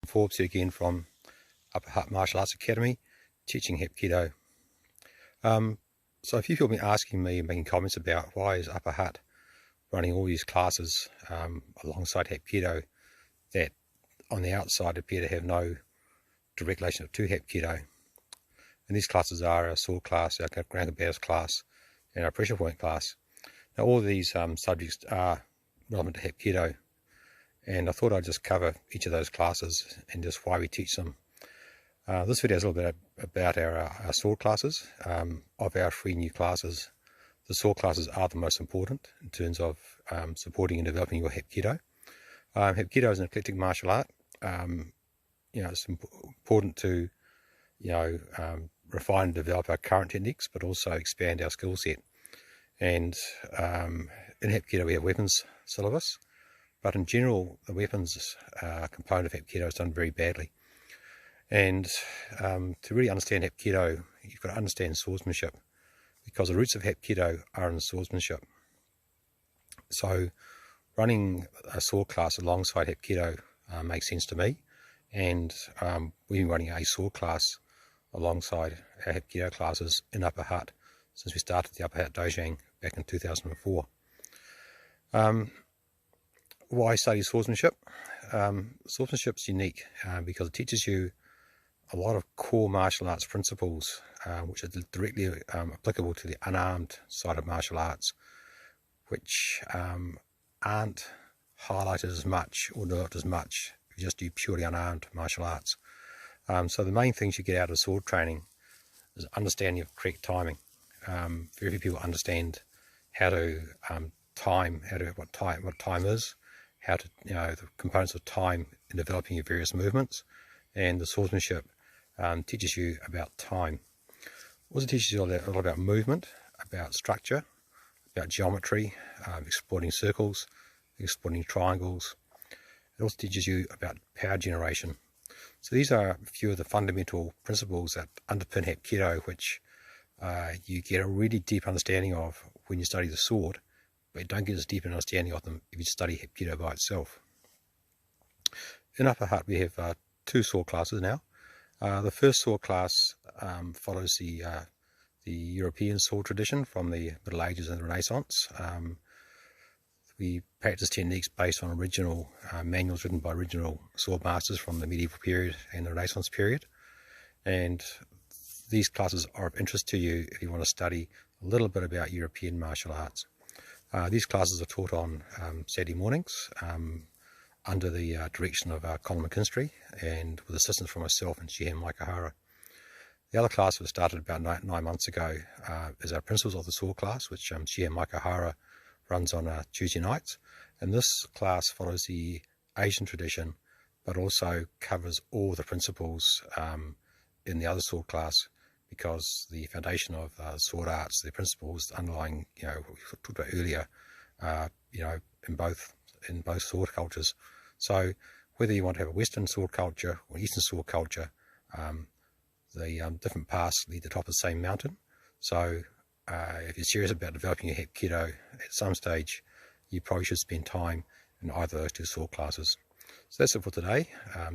Forbes here again from Upper Hut Martial Arts Academy, teaching Hapkido. So a few people have been asking me and making comments about why is Upper Hut running all these classes alongside Hapkido that on the outside appear to have no direct relation to Hapkido. And these classes are our sword class, our ground combatives class, and our pressure point class. Now all of these subjects are relevant to Hapkido, and I thought I'd just cover each of those classes and just why we teach them. This video is a little bit about our sword classes. Of our 3 new classes, the sword classes are the most important in terms of supporting and developing your Hapkido. Hapkido is an eclectic martial art. It's important to refine and develop our current techniques, but also expand our skill set. And in Hapkido we have weapons syllabus, but in general the weapons component of Hapkido is done very badly. And to really understand Hapkido, you've got to understand swordsmanship, because the roots of Hapkido are in swordsmanship. So running a sword class alongside Hapkido makes sense to me, and we've been running a sword class alongside our Hapkido classes in Upper Hut since we started the Upper Hut Dojang back in 2004. Why study swordsmanship? Swordsmanship's unique because it teaches you a lot of core martial arts principles which are directly applicable to the unarmed side of martial arts, which aren't highlighted as much or developed as much if you just do purely unarmed martial arts. So the main things you get out of sword training is understanding of correct timing. Very few people understand how to time, what time is, how to the components of time in developing your various movements, and the swordsmanship teaches you about time. It also teaches you a lot about movement, about structure, about geometry, exploiting circles, exploiting triangles. It also teaches you about power generation. So these are a few of the fundamental principles that underpin Hapkido, which you get a really deep understanding of when you study the sword, but you don't get as deep an understanding of them if you study Hapkido by itself. In Upper Hut we have 2 sword classes now. The first sword class follows the European sword tradition from the Middle Ages and the Renaissance. We practice techniques based on original manuals written by original sword masters from the medieval period and the Renaissance period. And these classes are of interest to you if you want to study a little bit about European martial arts. These classes are taught on Saturday mornings under the direction of Colin McKinstry and with assistance from myself and Shihan Maikahara. The other class was started about 9 months ago as our Principles of the Sword class, which Shihan Maikahara runs on Tuesday nights. And this class follows the Asian tradition, but also covers all the principles in the other sword class, because the foundation of sword arts, the principles, the underlying, what we talked about earlier, in both sword cultures. So whether you want to have a Western sword culture or Eastern sword culture, the different paths lead to the top of the same mountain. So if you're serious about developing your Hapkido at some stage, you probably should spend time in either of those 2 sword classes. So that's it for today.